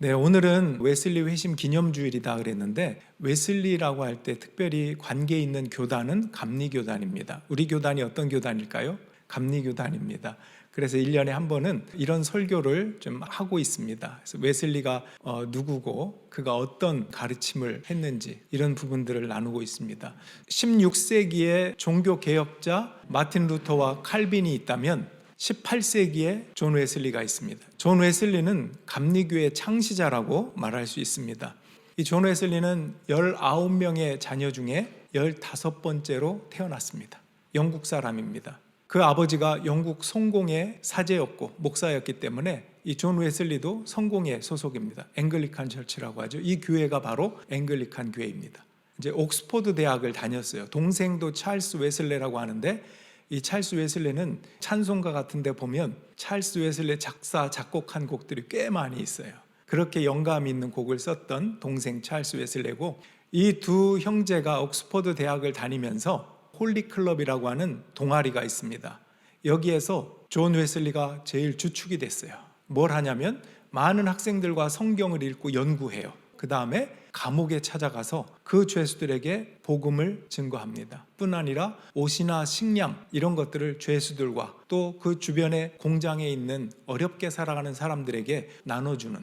네, 오늘은 웨슬리 회심 기념주일이다 그랬는데 웨슬리라고 할 때 특별히 관계 있는 교단은 감리교단입니다. 우리 교단이 어떤 교단일까요? 감리교단입니다. 그래서 1년에 한 번은 이런 설교를 좀 하고 있습니다. 그래서 웨슬리가 누구고 그가 어떤 가르침을 했는지 이런 부분들을 나누고 있습니다. 16세기의 종교개혁자 마틴 루터와 칼빈이 있다면 18세기에 존 웨슬리가 있습니다. 존 웨슬리는 감리교의 창시자라고 말할 수 있습니다. 이 존 웨슬리는 19명의 자녀 중에 15번째로 태어났습니다. 영국 사람입니다. 그 아버지가 영국 성공의 사제였고 목사였기 때문에 이 존 웨슬리도 성공의 소속입니다. 앵글리칸 처치라고 하죠. 이 교회가 바로 앵글리칸 교회입니다. 이제 옥스퍼드 대학을 다녔어요. 동생도 찰스 웨슬레라고 하는데 이 찰스 웨슬레는 찬송가 같은 데 보면 찰스 웨슬레 작사, 작곡한 곡들이 꽤 많이 있어요. 그렇게 영감 있는 곡을 썼던 동생 찰스 웨슬레고 이 두 형제가 옥스퍼드 대학을 다니면서 홀리클럽이라고 하는 동아리가 있습니다. 여기에서 존 웨슬리가 제일 주축이 됐어요. 뭘 하냐면 많은 학생들과 성경을 읽고 연구해요. 그 다음에 감옥에 찾아가서 그 죄수들에게 복음을 증거합니다. 뿐 아니라 옷이나 식량 이런 것들을 죄수들과 또 그 주변의 공장에 있는 어렵게 살아가는 사람들에게 나눠주는,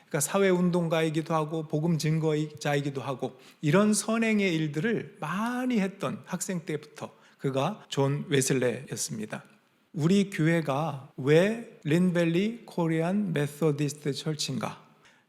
그러니까 사회운동가이기도 하고 복음 증거자이기도 하고 이런 선행의 일들을 많이 했던 학생 때부터 그가 존 웨슬레였습니다. 우리 교회가 왜 린밸리 코리안 메소디스트 철치인가?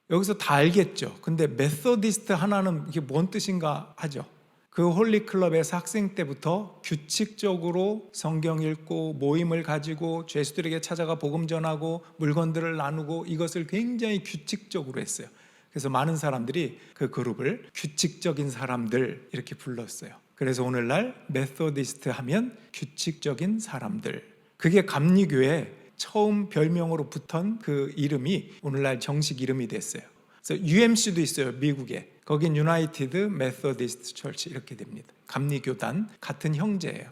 여기서 다 알겠죠. 근데 메소디스트 하나는 이게 뭔 뜻인가 하죠. 그 홀리클럽에서 학생 때부터 규칙적으로 성경 읽고 모임을 가지고 죄수들에게 찾아가 복음 전하고 물건들을 나누고 이것을 굉장히 규칙적으로 했어요. 그래서 많은 사람들이 그 그룹을 규칙적인 사람들 이렇게 불렀어요. 그래서 오늘날 메소디스트 하면 규칙적인 사람들. 그게 감리교회 처음 별명으로 붙은 그 이름이 오늘날 정식 이름이 됐어요. 그래서 UMC도 있어요, 미국에. 거긴 유나이티드 메소디스트 철치 이렇게 됩니다. 감리교단 같은 형제예요.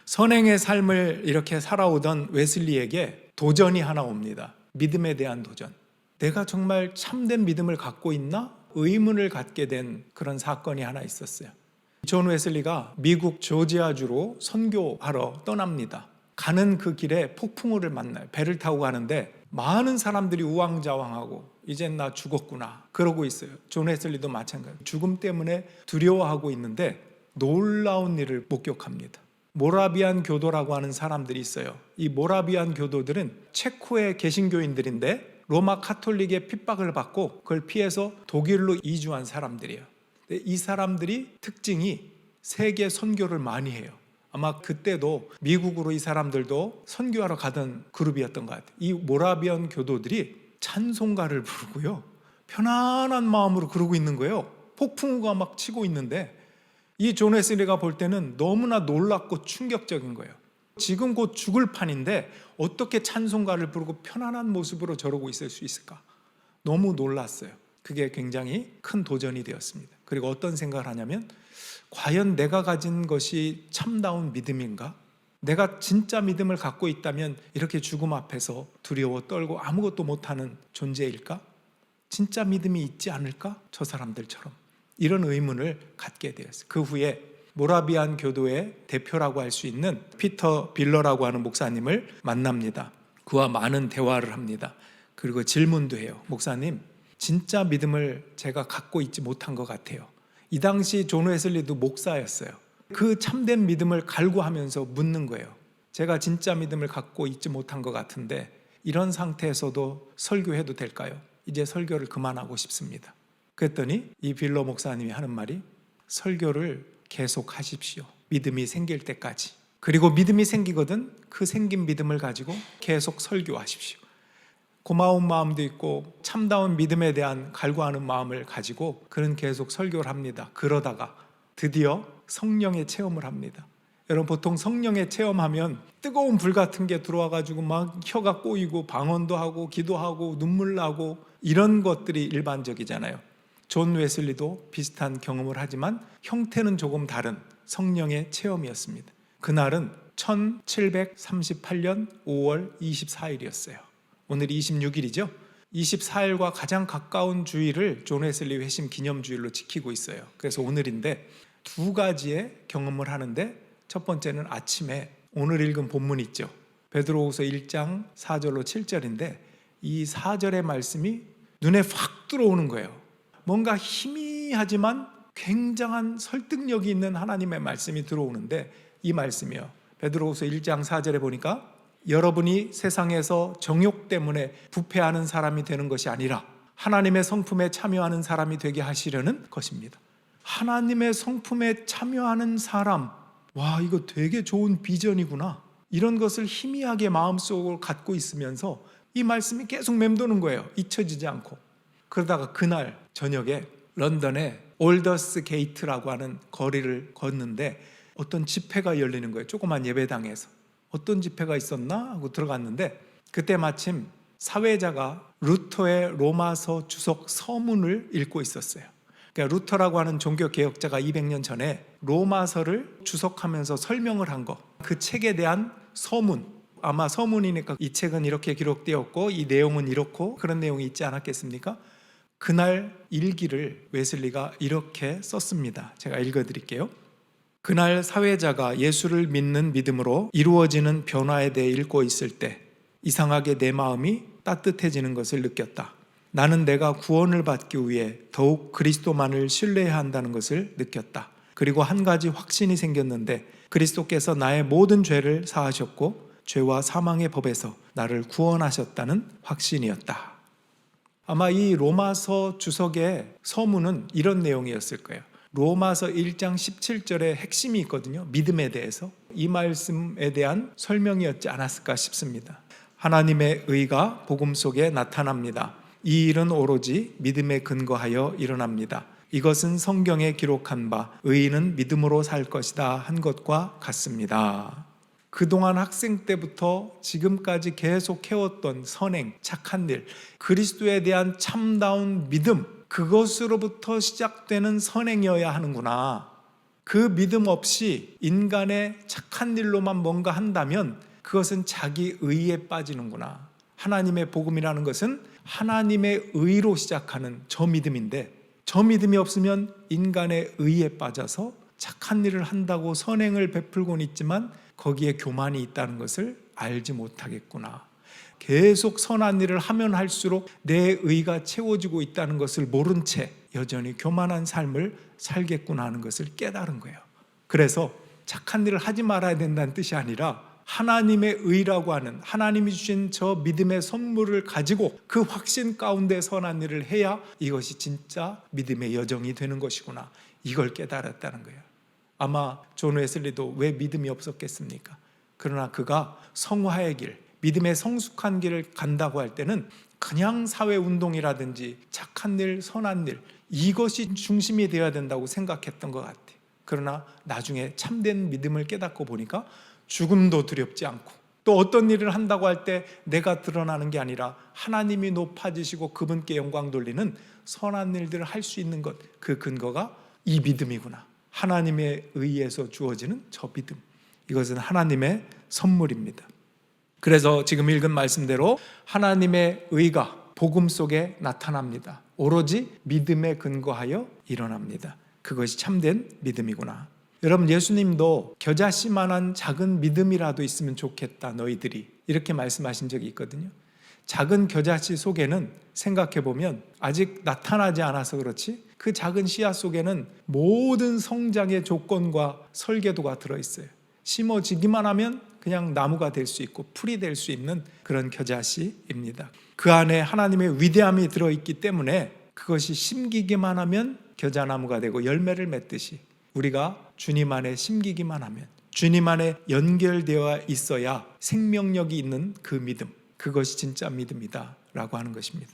선행의 삶을 이렇게 살아오던 웨슬리에게 도전이 하나 옵니다. 믿음에 대한 도전. 내가 정말 참된 믿음을 갖고 있나? 의문을 갖게 된 그런 사건이 하나 있었어요. 존 웨슬리가 미국 조지아주로 선교하러 떠납니다. 가는 그 길에 폭풍우를 만나요. 배를 타고 가는데 많은 사람들이 우왕좌왕하고 이젠 나 죽었구나 그러고 있어요. 존 웨슬리도 마찬가지예요. 죽음 때문에 두려워하고 있는데 놀라운 일을 목격합니다. 모라비안 교도라고 하는 사람들이 있어요. 이 모라비안 교도들은 체코의 개신교인들인데 로마 카톨릭의 핍박을 받고 그걸 피해서 독일로 이주한 사람들이에요. 이 사람들이 특징이 세계 선교를 많이 해요. 아마 그때도 미국으로 이 사람들도 선교하러 가던 그룹이었던 것 같아요. 이 모라비안 교도들이 찬송가를 부르고요. 편안한 마음으로 그러고 있는 거예요. 폭풍우가 막 치고 있는데 이 존 웨슬리가 볼 때는 너무나 놀랍고 충격적인 거예요. 지금 곧 죽을 판인데 어떻게 찬송가를 부르고 편안한 모습으로 저러고 있을 수 있을까? 너무 놀랐어요. 그게 굉장히 큰 도전이 되었습니다. 그리고 어떤 생각을 하냐면 과연 내가 가진 것이 참다운 믿음인가? 내가 진짜 믿음을 갖고 있다면 이렇게 죽음 앞에서 두려워 떨고 아무것도 못하는 존재일까? 진짜 믿음이 있지 않을까? 저 사람들처럼. 이런 의문을 갖게 되었어요. 그 후에 모라비안 교도의 대표라고 할 수 있는 피터 빌러라고 하는 목사님을 만납니다. 그와 많은 대화를 합니다. 그리고 질문도 해요. 목사님, 진짜 믿음을 제가 갖고 있지 못한 것 같아요. 이 당시 존 웨슬리도 목사였어요. 그 참된 믿음을 갈구하면서 묻는 거예요. 제가 진짜 믿음을 갖고 있지 못한 것 같은데 이런 상태에서도 설교해도 될까요? 이제 설교를 그만하고 싶습니다. 그랬더니 이 빌러 목사님이 하는 말이 설교를 계속 하십시오. 믿음이 생길 때까지. 그리고 믿음이 생기거든 그 생긴 믿음을 가지고 계속 설교하십시오. 고마운 마음도 있고 참다운 믿음에 대한 갈구하는 마음을 가지고 그는 계속 설교를 합니다. 그러다가 드디어 성령의 체험을 합니다. 여러분 보통 성령의 체험하면 뜨거운 불 같은 게 들어와가지고 막 혀가 꼬이고 방언도 하고 기도하고 눈물 나고 이런 것들이 일반적이잖아요. 존 웨슬리도 비슷한 경험을 하지만 형태는 조금 다른 성령의 체험이었습니다. 그날은 1738년 5월 24일이었어요. 오늘이 26일이죠. 24일과 가장 가까운 주일을 존 웨슬리 회심 기념주일로 지키고 있어요. 그래서 오늘인데 두 가지의 경험을 하는데, 첫 번째는 아침에 오늘 읽은 본문 있죠. 베드로후서 1장 4절로 7절인데 이 4절의 말씀이 눈에 확 들어오는 거예요. 뭔가 희미하지만 굉장한 설득력이 있는 하나님의 말씀이 들어오는데, 이 말씀이요, 베드로후서 1장 4절에 보니까 여러분이 세상에서 정욕 때문에 부패하는 사람이 되는 것이 아니라 하나님의 성품에 참여하는 사람이 되게 하시려는 것입니다. 하나님의 성품에 참여하는 사람, 와, 이거 되게 좋은 비전이구나. 이런 것을 희미하게 마음속으로 갖고 있으면서 이 말씀이 계속 맴도는 거예요. 잊혀지지 않고. 그러다가 그날 저녁에 런던의 올더스 게이트라고 하는 거리를 걷는데 어떤 집회가 열리는 거예요. 조그만 예배당에서. 어떤 집회가 있었나 하고 들어갔는데, 그때 마침 사회자가 루터의 로마서 주석 서문을 읽고 있었어요. 그러니까 루터라고 하는 종교개혁자가 200년 전에 로마서를 주석하면서 설명을 한 거, 그 책에 대한 서문, 아마 서문이니까 이 책은 이렇게 기록되었고 이 내용은 이렇고 그런 내용이 있지 않았겠습니까? 그날 일기를 웨슬리가 이렇게 썼습니다. 제가 읽어드릴게요. 그날 사회자가 예수를 믿는 믿음으로 이루어지는 변화에 대해 읽고 있을 때 이상하게 내 마음이 따뜻해지는 것을 느꼈다. 나는 내가 구원을 받기 위해 더욱 그리스도만을 신뢰해야 한다는 것을 느꼈다. 그리고 한 가지 확신이 생겼는데, 그리스도께서 나의 모든 죄를 사하셨고 죄와 사망의 법에서 나를 구원하셨다는 확신이었다. 아마 이 로마서 주석의 서문은 이런 내용이었을 거예요. 로마서 1장 17절에 핵심이 있거든요. 믿음에 대해서. 이 말씀에 대한 설명이었지 않았을까 싶습니다. 하나님의 의가 복음 속에 나타납니다. 이 일은 오로지 믿음에 근거하여 일어납니다. 이것은 성경에 기록한 바 의인은 믿음으로 살 것이다 한 것과 같습니다. 그동안 학생 때부터 지금까지 계속 해왔던 선행, 착한 일, 그리스도에 대한 참다운 믿음, 그것으로부터 시작되는 선행이어야 하는구나. 그 믿음 없이 인간의 착한 일로만 뭔가 한다면 그것은 자기 의에 빠지는구나. 하나님의 복음이라는 것은 하나님의 의로 시작하는 저 믿음인데, 저 믿음이 없으면 인간의 의에 빠져서 착한 일을 한다고 선행을 베풀고는 있지만 거기에 교만이 있다는 것을 알지 못하겠구나. 계속 선한 일을 하면 할수록 내 의가 채워지고 있다는 것을 모른 채 여전히 교만한 삶을 살겠구나 하는 것을 깨달은 거예요. 그래서 착한 일을 하지 말아야 된다는 뜻이 아니라 하나님의 의라고 하는, 하나님이 주신 저 믿음의 선물을 가지고 그 확신 가운데 선한 일을 해야 이것이 진짜 믿음의 여정이 되는 것이구나, 이걸 깨달았다는 거예요. 아마 존 웨슬리도 왜 믿음이 없었겠습니까? 그러나 그가 성화의 길, 믿음의 성숙한 길을 간다고 할 때는 그냥 사회운동이라든지 착한 일, 선한 일, 이것이 중심이 되어야 된다고 생각했던 것 같아요. 그러나 나중에 참된 믿음을 깨닫고 보니까 죽음도 두렵지 않고, 또 어떤 일을 한다고 할 때 내가 드러나는 게 아니라 하나님이 높아지시고 그분께 영광 돌리는 선한 일들을 할 수 있는 것, 그 근거가 이 믿음이구나. 하나님의 의에서 주어지는 저 믿음, 이것은 하나님의 선물입니다. 그래서 지금 읽은 말씀대로 하나님의 의가 복음 속에 나타납니다. 오로지 믿음에 근거하여 일어납니다. 그것이 참된 믿음이구나. 여러분, 예수님도 겨자씨만한 작은 믿음이라도 있으면 좋겠다 너희들이, 이렇게 말씀하신 적이 있거든요. 작은 겨자씨 속에는 생각해보면 아직 나타나지 않아서 그렇지 그 작은 씨앗 속에는 모든 성장의 조건과 설계도가 들어있어요. 심어지기만 하면 그냥 나무가 될 수 있고 풀이 될 수 있는 그런 겨자씨입니다. 그 안에 하나님의 위대함이 들어있기 때문에 그것이 심기기만 하면 겨자나무가 되고 열매를 맺듯이 우리가 주님 안에 심기기만 하면, 주님 안에 연결되어 있어야 생명력이 있는 그 믿음, 그것이 진짜 믿음이다 라고 하는 것입니다.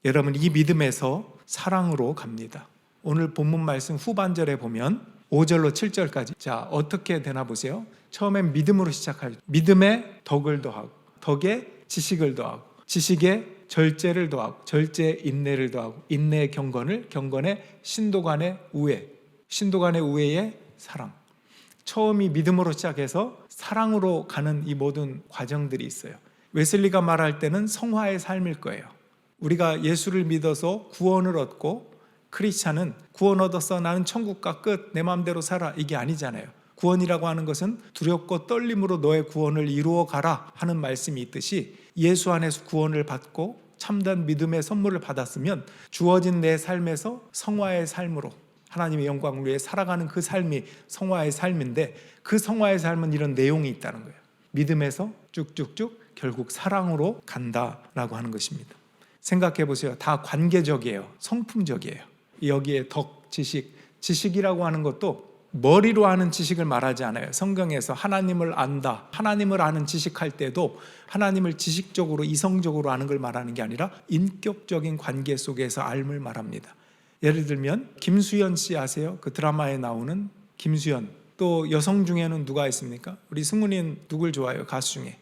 여러분, 이 믿음에서 사랑으로 갑니다. 오늘 본문 말씀 후반절에 보면 5절로 7절까지, 자, 어떻게 되나 보세요. 처음엔 믿음으로 시작하죠. 믿음에 덕을 더하고, 덕에 지식을 더하고, 지식에 절제를 더하고, 절제에 인내를 더하고, 인내에 경건을, 경건에 신도간의 우애, 신도간의 우애에 사랑. 처음이 믿음으로 시작해서 사랑으로 가는 이 모든 과정들이 있어요. 웨슬리가 말할 때는 성화의 삶일 거예요. 우리가 예수를 믿어서 구원을 얻고 크리스찬은 구원 얻었어 나는 천국 가 끝 내 마음대로 살아 이게 아니잖아요. 구원이라고 하는 것은 두렵고 떨림으로 너의 구원을 이루어 가라 하는 말씀이 있듯이 예수 안에서 구원을 받고 참된 믿음의 선물을 받았으면 주어진 내 삶에서 성화의 삶으로 하나님의 영광을 위해 살아가는 그 삶이 성화의 삶인데 그 성화의 삶은 이런 내용이 있다는 거예요. 믿음에서 쭉쭉쭉 결국 사랑으로 간다라고 하는 것입니다. 생각해 보세요. 다 관계적이에요. 성품적이에요. 여기에 덕, 지식이라고 하는 것도 머리로 아는 지식을 말하지 않아요. 성경에서 하나님을 안다, 하나님을 아는 지식할 때도 하나님을 지식적으로 이성적으로 아는 걸 말하는 게 아니라 인격적인 관계 속에서 알을 말합니다. 예를 들면 김수현 씨 아세요? 그 드라마에 나오는 김수현. 또 여성 중에는 누가 있습니까? 우리 승훈이는 누굴 좋아해요? 가수 중에.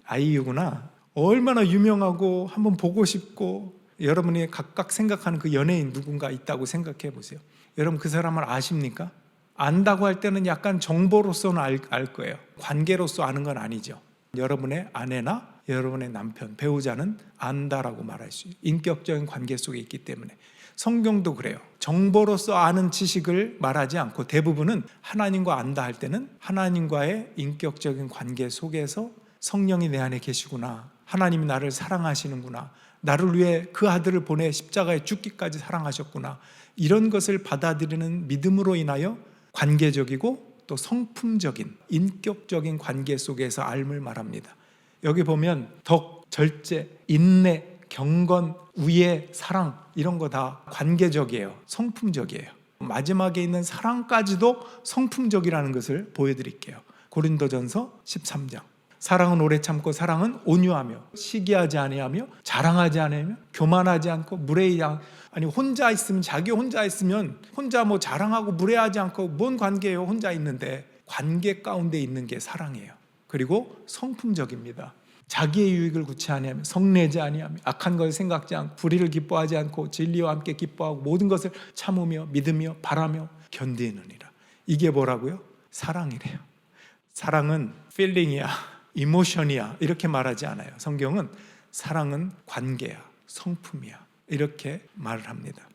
아이유구나. 얼마나 유명하고 한번 보고 싶고 여러분이 각각 생각하는 그 연예인 누군가 있다고 생각해 보세요. 여러분 그 사람을 아십니까? 안다고 할 때는 약간 정보로서는 알 거예요. 관계로서 아는 건 아니죠. 여러분의 아내나 여러분의 남편, 배우자는 안다라고 말할 수 있어요. 인격적인 관계 속에 있기 때문에. 성경도 그래요. 정보로서 아는 지식을 말하지 않고 대부분은 하나님과 안다 할 때는 하나님과의 인격적인 관계 속에서 성령이 내 안에 계시구나. 하나님이 나를 사랑하시는구나. 나를 위해 그 아들을 보내 십자가에 죽기까지 사랑하셨구나. 이런 것을 받아들이는 믿음으로 인하여 관계적이고 또 성품적인 인격적인 관계 속에서 알을 말합니다. 여기 보면 덕, 절제, 인내, 경건, 우애, 사랑 이런 거 다 관계적이에요. 성품적이에요. 마지막에 있는 사랑까지도 성품적이라는 것을 보여드릴게요. 고린도전서 13장. 사랑은 오래 참고 사랑은 온유하며 시기하지 아니하며 자랑하지 아니하며 교만하지 않고 무례히 아니 혼자 있으면 자기 혼자 있으면 혼자 뭐 자랑하고 무례하지 않고 뭔 관계예요? 혼자 있는데 관계 가운데 있는 게 사랑이에요. 그리고 성품적입니다. 자기의 유익을 구치 아니하며 성내지 아니하며 악한 걸 생각지 않고 불의를 기뻐하지 않고 진리와 함께 기뻐하고 모든 것을 참으며 믿으며 바라며 견디느니라. 이게 뭐라고요? 사랑이래요. 사랑은 필링이야, 이모션이야 이렇게 말하지 않아요. 성경은 사랑은 관계야, 성품이야 이렇게 말을 합니다.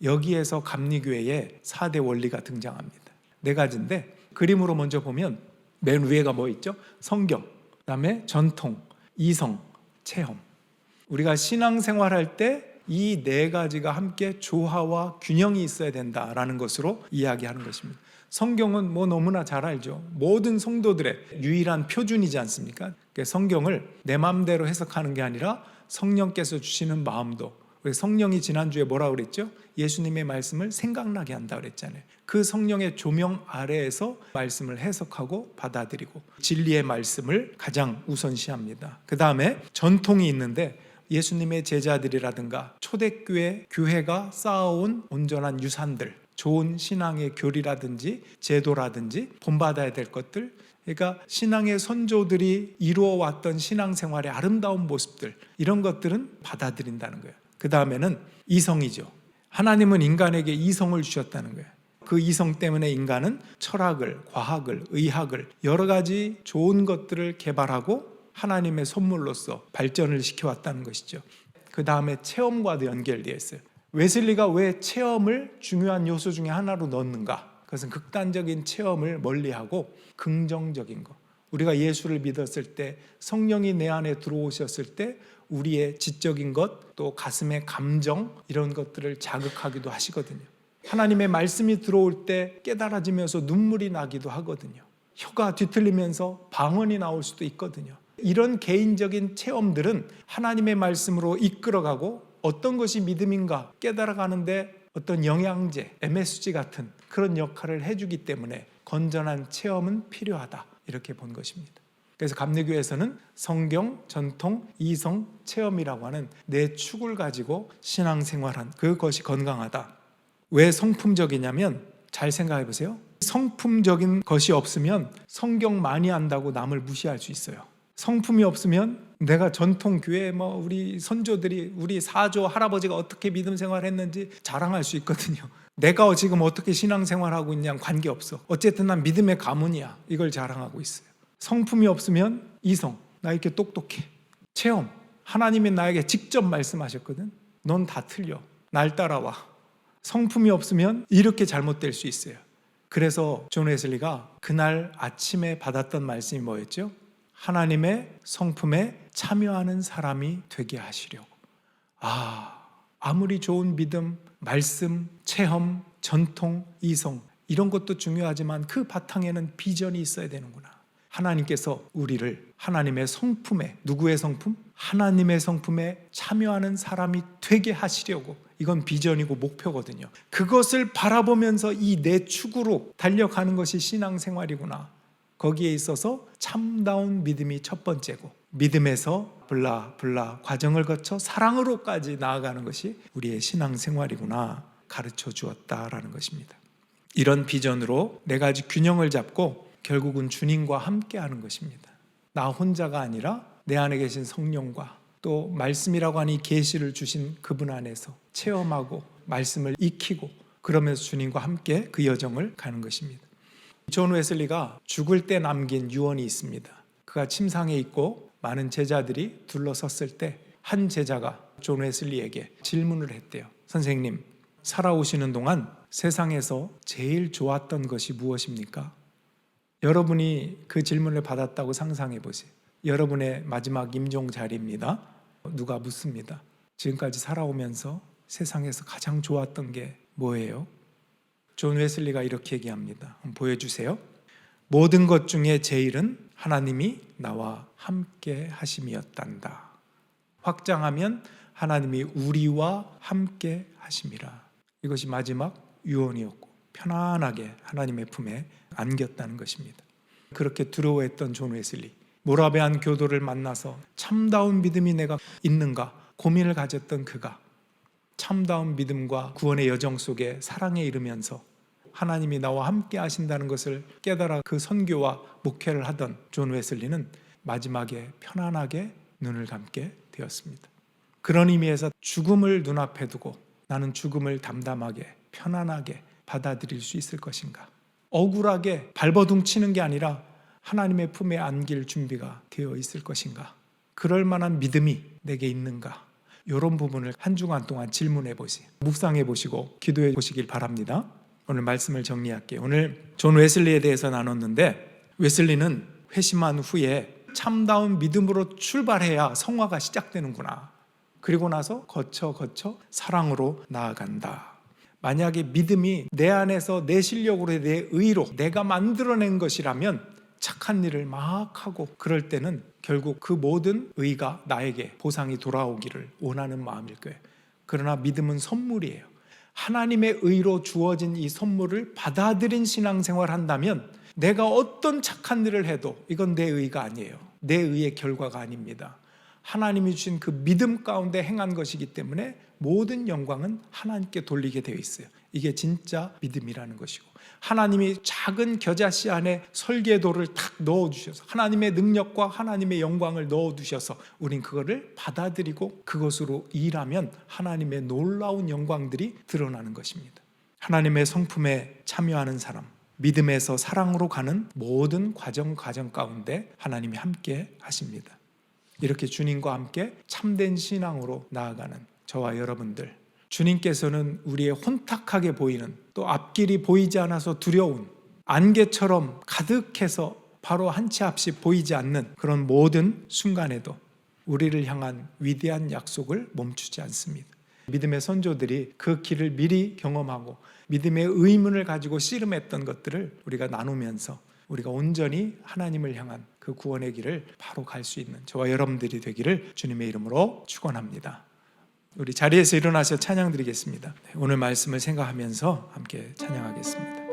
여기에서 감리교회의 4대 원리가 등장합니다. 4가지인데 그림으로 먼저 보면 맨 위에가 뭐 있죠? 성경, 그 다음에 전통, 이성, 체험. 우리가 신앙생활할 때 이 4가지가 함께 조화와 균형이 있어야 된다라는 것으로 이야기하는 것입니다. 성경은 뭐 너무나 잘 알죠. 모든 성도들의 유일한 표준이지 않습니까? 성경을 내 마음대로 해석하는 게 아니라 성령께서 주시는 마음도, 성령이 지난주에 뭐라고 그랬죠? 예수님의 말씀을 생각나게 한다 그랬잖아요. 그 성령의 조명 아래에서 말씀을 해석하고 받아들이고 진리의 말씀을 가장 우선시합니다. 그 다음에 전통이 있는데 예수님의 제자들이라든가 초대교회 교회가 쌓아온 온전한 유산들, 좋은 신앙의 교리라든지 제도라든지 본받아야 될 것들, 그러니까 신앙의 선조들이 이루어왔던 신앙생활의 아름다운 모습들, 이런 것들은 받아들인다는 거예요. 그 다음에는 이성이죠. 하나님은 인간에게 이성을 주셨다는 거예요. 그 이성 때문에 인간은 철학을, 과학을, 의학을 여러 가지 좋은 것들을 개발하고 하나님의 선물로서 발전을 시켜왔다는 것이죠. 그 다음에 체험과도 연결되어 있어요. 웨슬리가 왜 체험을 중요한 요소 중에 하나로 넣는가? 그것은 극단적인 체험을 멀리하고 긍정적인 것. 우리가 예수를 믿었을 때, 성령이 내 안에 들어오셨을 때 우리의 지적인 것, 또 가슴의 감정 이런 것들을 자극하기도 하시거든요. 하나님의 말씀이 들어올 때 깨달아지면서 눈물이 나기도 하거든요. 혀가 뒤틀리면서 방언이 나올 수도 있거든요. 이런 개인적인 체험들은 하나님의 말씀으로 이끌어가고 어떤 것이 믿음인가 깨달아가는데 어떤 영양제, MSG 같은 그런 역할을 해주기 때문에 건전한 체험은 필요하다 이렇게 본 것입니다. 그래서 감리교에서는 성경, 전통, 이성, 체험이라고 하는 4축을 가지고 신앙생활한 그것이 건강하다. 왜 성품적이냐면 잘 생각해 보세요. 성품적인 것이 없으면 성경 많이 안다고 남을 무시할 수 있어요. 성품이 없으면 내가 전통 교회 우리 선조들이 우리 사조 할아버지가 어떻게 믿음 생활했는지 자랑할 수 있거든요. 내가 지금 어떻게 신앙생활하고 있냐는 관계없어. 어쨌든 난 믿음의 가문이야. 이걸 자랑하고 있어요. 성품이 없으면 이성, 나 이렇게 똑똑해. 체험, 하나님이 나에게 직접 말씀하셨거든. 넌 다 틀려. 날 따라와. 성품이 없으면 이렇게 잘못될 수 있어요. 그래서 존 웨슬리가 그날 아침에 받았던 말씀이 뭐였죠? 하나님의 성품에 참여하는 사람이 되게 하시려고. 아무리 좋은 믿음, 말씀, 체험, 전통, 이성 이런 것도 중요하지만 그 바탕에는 비전이 있어야 되는구나. 하나님께서 우리를 하나님의 성품에, 누구의 성품? 하나님의 성품에 참여하는 사람이 되게 하시려고. 이건 비전이고 목표거든요. 그것을 바라보면서 이 내 축으로 달려가는 것이 신앙생활이구나. 거기에 있어서 참다운 믿음이 첫 번째고, 믿음에서 블라 과정을 거쳐 사랑으로까지 나아가는 것이 우리의 신앙생활이구나 가르쳐 주었다라는 것입니다. 이런 비전으로 네 가지 균형을 잡고 결국은 주님과 함께하는 것입니다. 나 혼자가 아니라 내 안에 계신 성령과 또 말씀이라고 하는 이 계시를 주신 그분 안에서 체험하고 말씀을 익히고 그러면서 주님과 함께 그 여정을 가는 것입니다. 존 웨슬리가 죽을 때 남긴 유언이 있습니다. 그가 침상에 있고 많은 제자들이 둘러섰을 때 한 제자가 존 웨슬리에게 질문을 했대요. 선생님, 살아오시는 동안 세상에서 제일 좋았던 것이 무엇입니까? 여러분이 그 질문을 받았다고 상상해 보세요. 여러분의 마지막 임종 자리입니다. 누가 묻습니다. 지금까지 살아오면서 세상에서 가장 좋았던 게 뭐예요? 존 웨슬리가 이렇게 얘기합니다. 한번 보여주세요. 모든 것 중에 제일은 하나님이 나와 함께 하심이었단다. 확장하면 하나님이 우리와 함께 하심이라. 이것이 마지막 유언이었고 편안하게 하나님의 품에 안겼다는 것입니다. 그렇게 두려워했던 존 웨슬리, 모라베안 교도를 만나서 참다운 믿음이 내가 있는가 고민을 가졌던 그가 참다운 믿음과 구원의 여정 속에 사랑에 이르면서 하나님이 나와 함께 하신다는 것을 깨달아 그 선교와 목회를 하던 존 웨슬리는 마지막에 편안하게 눈을 감게 되었습니다. 그런 의미에서 죽음을 눈앞에 두고 나는 죽음을 담담하게 편안하게 받아들일 수 있을 것인가? 억울하게 발버둥 치는 게 아니라 하나님의 품에 안길 준비가 되어 있을 것인가? 그럴 만한 믿음이 내게 있는가? 이런 부분을 한 주간 동안 질문해 보세요. 묵상해 보시고 기도해 보시길 바랍니다. 오늘 말씀을 정리할게요. 오늘 존 웨슬리에 대해서 나눴는데, 웨슬리는 회심한 후에 참다운 믿음으로 출발해야 성화가 시작되는구나. 그리고 나서 거쳐 사랑으로 나아간다. 만약에 믿음이 내 안에서 내 실력으로 내 의로 내가 만들어낸 것이라면 착한 일을 막 하고 그럴 때는 결국 그 모든 의가 나에게 보상이 돌아오기를 원하는 마음일 거예요. 그러나 믿음은 선물이에요. 하나님의 의로 주어진 이 선물을 받아들인 신앙생활을 한다면 내가 어떤 착한 일을 해도 이건 내 의가 아니에요. 내 의의 결과가 아닙니다. 하나님이 주신 그 믿음 가운데 행한 것이기 때문에 모든 영광은 하나님께 돌리게 되어 있어요. 이게 진짜 믿음이라는 것이고, 하나님이 작은 겨자씨 안에 설계도를 탁 넣어주셔서 하나님의 능력과 하나님의 영광을 넣어두셔서 우린 그거를 받아들이고 그것으로 일하면 하나님의 놀라운 영광들이 드러나는 것입니다. 하나님의 성품에 참여하는 사람, 믿음에서 사랑으로 가는 모든 과정 가운데 하나님이 함께 하십니다. 이렇게 주님과 함께 참된 신앙으로 나아가는 저와 여러분들, 주님께서는 우리의 혼탁하게 보이는, 또 앞길이 보이지 않아서 두려운, 안개처럼 가득해서 바로 한 치 앞이 보이지 않는 그런 모든 순간에도 우리를 향한 위대한 약속을 멈추지 않습니다. 믿음의 선조들이 그 길을 미리 경험하고 믿음의 의문을 가지고 씨름했던 것들을 우리가 나누면서 우리가 온전히 하나님을 향한 그 구원의 길을 바로 갈 수 있는 저와 여러분들이 되기를 주님의 이름으로 축원합니다. 우리 자리에서 일어나서 찬양 드리겠습니다. 오늘 말씀을 생각하면서 함께 찬양하겠습니다.